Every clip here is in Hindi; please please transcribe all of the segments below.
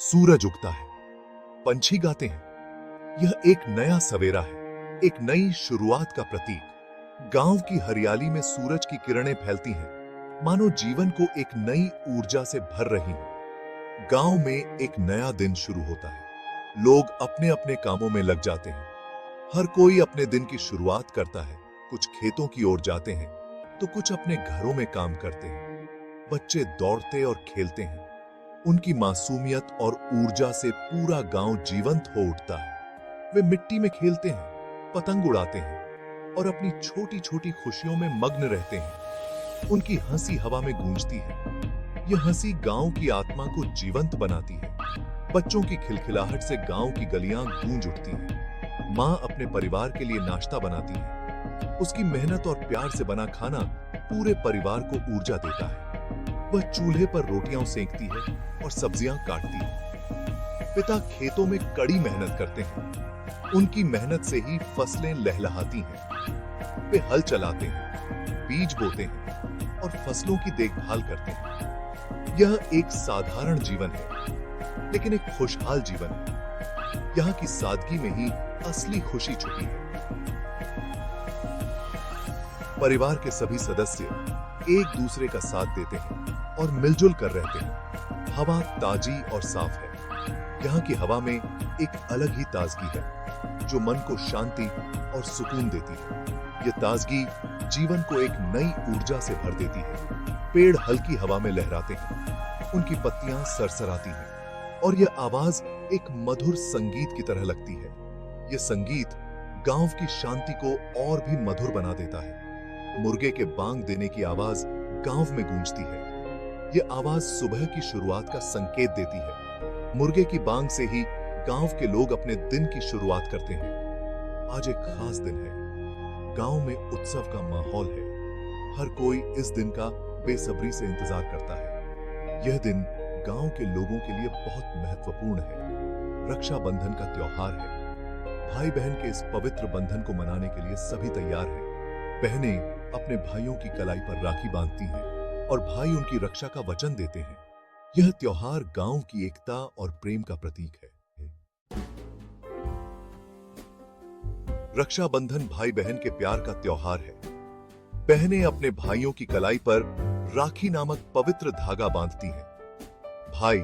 सूरज उगता है, पंछी गाते हैं। यह एक नया सवेरा है, एक नई शुरुआत का प्रतीक। गांव की हरियाली में सूरज की किरणें फैलती हैं, मानो जीवन को एक नई ऊर्जा से भर रही हो। गांव में एक नया दिन शुरू होता है। लोग अपने अपने कामों में लग जाते हैं। हर कोई अपने दिन की शुरुआत करता है। कुछ खेतों की ओर जाते हैं तो कुछ अपने घरों में काम करते हैं। बच्चे दौड़ते और खेलते हैं। उनकी मासूमियत और ऊर्जा से पूरा गांव जीवंत हो उठता है। वे मिट्टी में खेलते हैं, पतंग उड़ाते हैं और अपनी छोटी छोटी खुशियों में मग्न रहते हैं। उनकी हंसी हवा में गूंजती है। यह हंसी गांव की आत्मा को जीवंत बनाती है। बच्चों की खिलखिलाहट से गांव की गलियां गूंज उठती हैं। मां अपने परिवार के लिए नाश्ता बनाती है। उसकी मेहनत और प्यार से बना खाना पूरे परिवार को ऊर्जा देता है। वह चूल्हे पर रोटियां सेंकती है और सब्जियां काटती है। पिता खेतों में कड़ी मेहनत करते हैं। उनकी मेहनत से ही फसलें लहलहाती हैं। वे हल चलाते हैं, बीज बोते हैं और फसलों की देखभाल करते हैं। यह एक साधारण जीवन है, लेकिन एक खुशहाल जीवन है। यहाँ की सादगी में ही असली खुशी छुपी है। परिवार के सभी सदस्य एक दूसरे का साथ देते हैं और मिलजुल कर रहते हैं। हवा ताजी और साफ है। यहाँ की हवा में एक अलग ही ताजगी है, जो मन को शांति और सुकून देती है। ये ताजगी जीवन को एक नई ऊर्जा से भर देती है। पेड़ हल्की हवा में लहराते हैं, उनकी पत्तियां सरसराती हैं और यह आवाज एक मधुर संगीत की तरह लगती है। यह संगीत गांव की शांति को और भी मधुर बना देता है। मुर्गे के बांग देने की आवाज गांव में गूंजती है। यह आवाज सुबह की शुरुआत का संकेत देती है। मुर्गे की बांग से ही गांव के लोग अपने दिन की शुरुआत करते हैं। आज एक खास दिन है। गांव में उत्सव का माहौल है। हर कोई इस दिन का बेसब्री से इंतजार करता है। यह दिन गांव के लोगों के लिए बहुत महत्वपूर्ण है। रक्षाबंधन का त्योहार है। भाई बहन के इस पवित्र बंधन को मनाने के लिए सभी तैयार हैं। बहनें अपने भाइयों की कलाई पर राखी बांधती हैं और भाई उनकी रक्षा का वचन देते हैं। यह त्योहार गांव की एकता और प्रेम का प्रतीक है। रक्षाबंधन भाई बहन के प्यार का त्योहार है। बहनें अपने भाइयों की कलाई पर राखी नामक पवित्र धागा बांधती हैं। भाई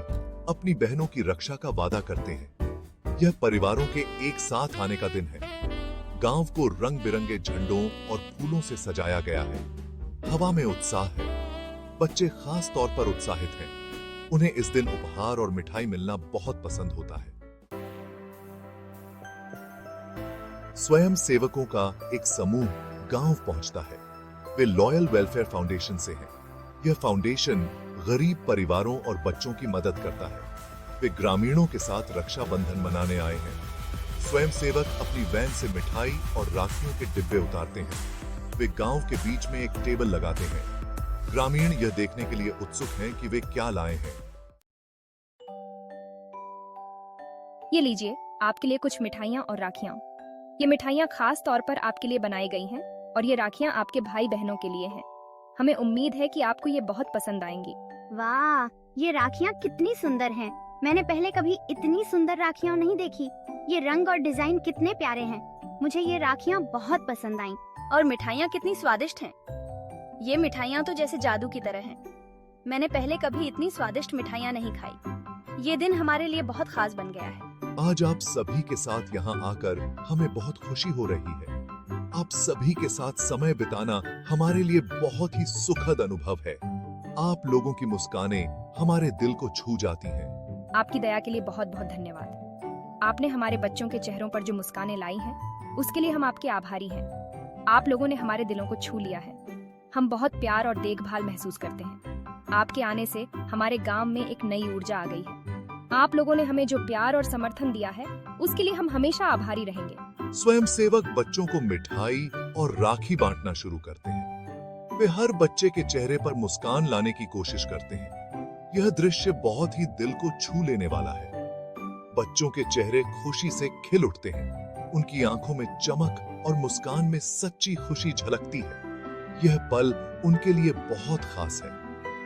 अपनी बहनों की रक्षा का वादा करते हैं। यह परिवारों के एक साथ आने का दिन है। गांव को रंग बिरंगे झंडों और फूलों से सजाया गया है। हवा में उत्साह है। बच्चे खास तौर पर उत्साहित हैं। उन्हें इस दिन उपहार और मिठाई मिलना बहुत पसंद होता है। स्वयं सेवकों का एक समूह गांव पहुंचता है। वे लॉयल वेलफेयर फाउंडेशन से हैं। यह फाउंडेशन गरीब परिवारों और बच्चों की मदद करता है। वे ग्रामीणों के साथ रक्षाबंधन मनाने आए हैं। स्वयं सेवक अपनी वैन से मिठाई और राखियों के डिब्बे उतारते हैं। वे गांव के बीच में एक टेबल लगाते हैं। ग्रामीण यह देखने के लिए उत्सुक हैं कि वे क्या लाए हैं। ये लीजिए, आपके लिए कुछ मिठाइयाँ और राखियाँ। ये मिठाइयाँ खास तौर पर आपके लिए बनाई गई हैं और ये राखियाँ आपके भाई बहनों के लिए हैं। हमें उम्मीद है कि आपको ये बहुत पसंद आएंगी। वाह, ये राखियाँ कितनी सुंदर हैं। मैंने पहले कभी इतनी सुंदर राखियाँ नहीं देखी। ये रंग और डिजाइन कितने प्यारे हैं। मुझे ये राखियाँ बहुत पसंद आईं। और मिठाइयाँ कितनी स्वादिष्ट हैं। ये मिठाइयाँ तो जैसे जादू की तरह हैं। मैंने पहले कभी इतनी स्वादिष्ट मिठाइयाँ नहीं खाई। ये दिन हमारे लिए बहुत खास बन गया है। आज आप सभी के साथ यहाँ आकर हमें बहुत खुशी हो रही है। आप सभी के साथ समय बिताना हमारे लिए बहुत ही सुखद अनुभव है। आप लोगों की मुस्कानें हमारे दिल को छू जाती हैं। आपकी दया के लिए बहुत बहुत धन्यवाद। आपने हमारे बच्चों के चेहरों पर जो मुस्कानें लाई हैं, उसके लिए हम आपके आभारी हैं। आप लोगों ने हमारे दिलों को छू लिया है। हम बहुत प्यार और देखभाल महसूस करते हैं। आपके आने से हमारे गांव में एक नई ऊर्जा आ गई है। आप लोगों ने हमें जो प्यार और समर्थन दिया है, उसके लिए हम हमेशा आभारी रहेंगे। स्वयं सेवक बच्चों को मिठाई और राखी बांटना शुरू करते हैं। वे हर बच्चे के चेहरे पर मुस्कान लाने की कोशिश करते हैं। यह दृश्य बहुत ही दिल को छू लेने वाला है। बच्चों के चेहरे खुशी से खिल उठते हैं। उनकी आंखों में चमक और मुस्कान में सच्ची खुशी झलकती है। यह पल उनके लिए बहुत खास है।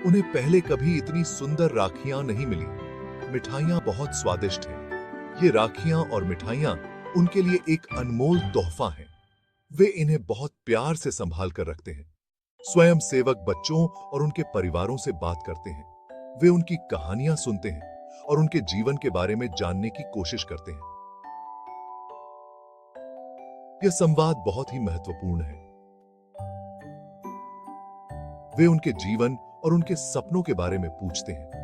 उन्हें पहले कभी इतनी सुंदर राखियां नहीं मिली। मिठाइयाँ बहुत स्वादिष्ट हैं। ये राखियाँ और मिठाइयाँ उनके लिए एक अनमोल तोहफा हैं। वे इन्हें बहुत प्यार से संभाल कर रखते हैं। स्वयं सेवक बच्चों और उनके परिवारों से बात करते हैं। वे उनकी कहानियां सुनते हैं और उनके जीवन के बारे में जानने की कोशिश करते हैं। यह संवाद बहुत ही महत्वपूर्ण है। वे उनके जीवन और उनके सपनों के बारे में पूछते हैं।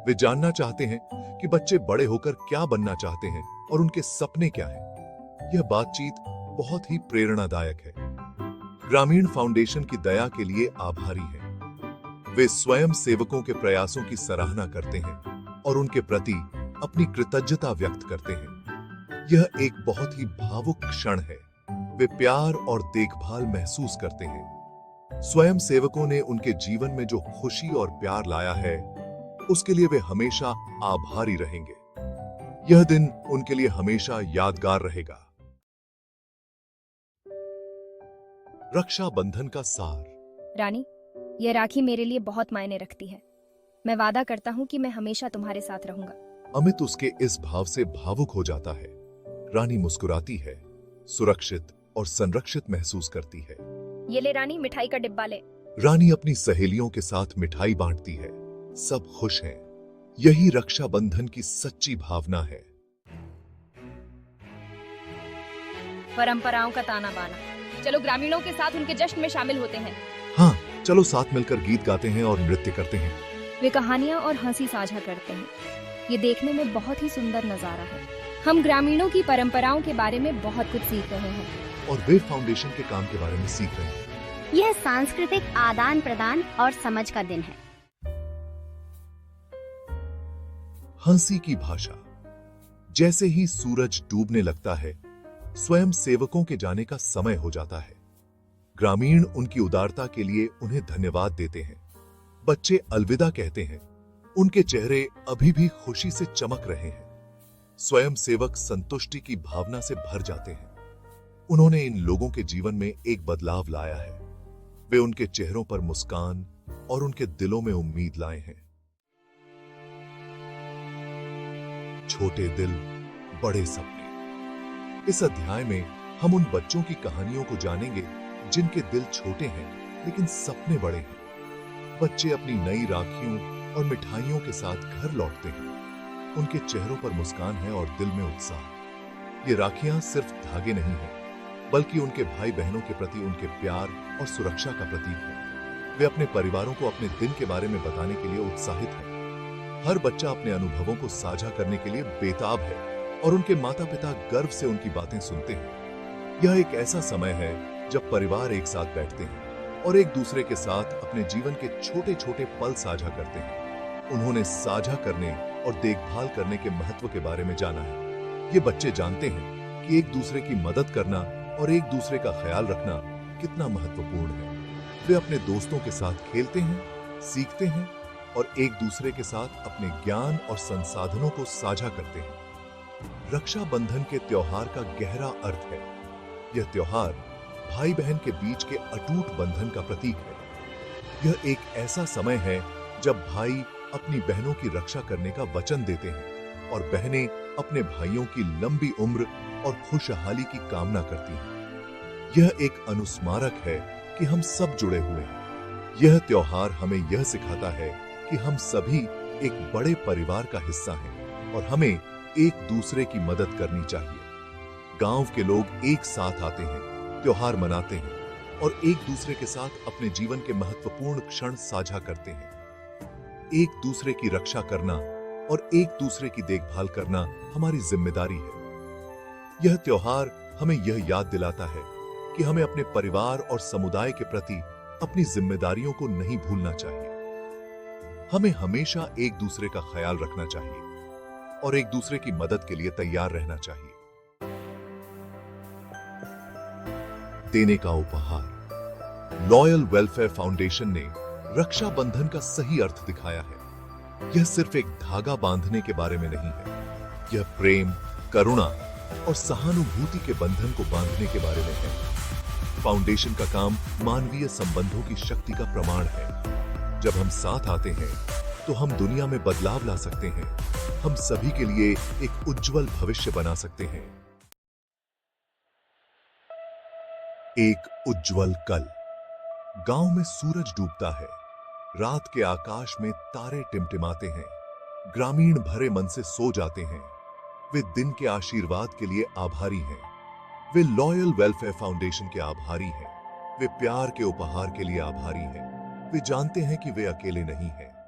वे जानना चाहते हैं कि बच्चे बड़े होकर क्या बनना चाहते हैं और उनके सपने क्या हैं। यह बातचीत बहुत ही प्रेरणादायक है। ग्रामीण फाउंडेशन की दया के लिए आभारी हैं। वे स्वयं सेवकों के प्रयासों की सराहना करते हैं और उनके प्रति अपनी कृतज्ञता व्यक्त करते हैं। यह एक बहुत ही भावुक क्षण है। वे प्यार और देखभाल महसूस करते हैं। स्वयं सेवकों ने उनके जीवन में जो खुशी और प्यार लाया है, उसके लिए वे हमेशा आभारी रहेंगे। यह दिन उनके लिए हमेशा यादगार रहेगा। रक्षाबंधन का सार। रानी, यह राखी मेरे लिए बहुत मायने रखती है। मैं वादा करता हूँ कि मैं हमेशा तुम्हारे साथ रहूंगा। अमित उसके इस भाव से भावुक हो जाता है। रानी मुस्कुराती है, सुरक्षित और संरक्षित महसूस करती है। ये ले रानी, मिठाई का डिब्बा ले। रानी अपनी सहेलियों के साथ मिठाई बांटती है। सब खुश हैं। यही रक्षाबंधन की सच्ची भावना है। परंपराओं का ताना बाना। चलो ग्रामीणों के साथ उनके जश्न में शामिल होते हैं। हाँ, चलो साथ मिलकर गीत गाते हैं और नृत्य करते हैं। वे कहानियां और हंसी साझा करते हैं। ये देखने में बहुत ही सुंदर नजारा है। हम ग्रामीणों की परंपराओं के बारे में बहुत कुछ सीख रहे हैं और वे फाउंडेशन के काम के बारे में सीख रहे हैं। यह सांस्कृतिक आदान प्रदान और समझ का दिन है। हंसी की भाषा। जैसे ही सूरज डूबने लगता है, स्वयं सेवकों के जाने का समय हो जाता है। ग्रामीण उनकी उदारता के लिए उन्हें धन्यवाद देते हैं। बच्चे अलविदा कहते हैं। उनके चेहरे अभी भी खुशी से चमक रहे हैं। स्वयं सेवक संतुष्टि की भावना से भर जाते हैं। उन्होंने इन लोगों के जीवन में एक बदलाव लाया है। वे उनके चेहरों पर मुस्कान और उनके दिलों में उम्मीद लाए हैं। छोटे दिल, बड़े सपने। इस अध्याय में हम उन बच्चों की कहानियों को जानेंगे जिनके दिल छोटे हैं लेकिन सपने बड़े हैं। बच्चे अपनी नई राखियों और मिठाइयों के साथ घर लौटते हैं। उनके चेहरों पर मुस्कान है और दिल में उत्साह। ये राखियां सिर्फ धागे नहीं हैं, बल्कि उनके भाई बहनों के प्रति उनके प्यार और सुरक्षा का प्रतीक है। वे अपने परिवारों को अपने दिन के बारे में बताने के लिए उत्साहित हैं। हर बच्चा अपने अनुभवों को साझा करने के लिए बेताब है और उनके माता पिता गर्व से उनकी बातें सुनते हैं। यह एक ऐसा समय है जब परिवार एक साथ बैठते हैं और एक दूसरे के साथ अपने जीवन के छोटे छोटे पल साझा करते हैं। उन्होंने साझा करने और देखभाल करने के महत्व के बारे में जाना है। ये बच्चे जानते हैं कि एक दूसरे की मदद करना और एक दूसरे का ख्याल रखना कितना महत्वपूर्ण है। वे अपने दोस्तों के साथ खेलते हैं, सीखते हैं और एक दूसरे के साथ अपने ज्ञान और संसाधनों को साझा करते हैं। रक्षाबंधन के त्योहार का गहरा अर्थ है। यह त्योहार भाई बहन के बीच के अटूट बंधन का प्रतीक है। यह एक ऐसा समय है जब भाई अपनी बहनों की रक्षा करने का वचन देते हैं और बहनें अपने भाइयों की लंबी उम्र और खुशहाली की कामना करती हैं। यह एक अनुस्मारक है कि हम सब जुड़े हुए हैं। यह त्योहार हमें यह सिखाता है कि हम सभी एक बड़े परिवार का हिस्सा हैं और हमें एक दूसरे की मदद करनी चाहिए। गांव के लोग एक साथ आते हैं, त्योहार मनाते हैं और एक दूसरे के साथ अपने जीवन के महत्वपूर्ण क्षण साझा करते हैं। एक दूसरे की रक्षा करना और एक दूसरे की देखभाल करना हमारी जिम्मेदारी है। यह त्योहार हमें यह याद दिलाता है कि हमें अपने परिवार और समुदाय के प्रति अपनी जिम्मेदारियों को नहीं भूलना चाहिए। हमें हमेशा एक दूसरे का ख्याल रखना चाहिए और एक दूसरे की मदद के लिए तैयार रहना चाहिए। देने का उपहार। लॉयल वेलफेयर फाउंडेशन ने रक्षाबंधन का सही अर्थ दिखाया है। यह सिर्फ एक धागा बांधने के बारे में नहीं है। यह प्रेम, करुणा और सहानुभूति के बंधन को बांधने के बारे में है। फाउंडेशन का काम मानवीय संबंधों की शक्ति का प्रमाण है। जब हम साथ आते हैं तो हम दुनिया में बदलाव ला सकते हैं। हम सभी के लिए एक उज्जवल भविष्य बना सकते हैं। एक उज्जवल कल। गांव में सूरज डूबता है, रात के आकाश में तारे टिमटिमाते हैं। ग्रामीण भरे मन से सो जाते हैं। वे दिन के आशीर्वाद के लिए आभारी हैं। वे लॉयल वेलफेयर फाउंडेशन के आभारी हैं। वे प्यार के उपहार के लिए आभारी हैं। वे जानते हैं कि वे अकेले नहीं हैं।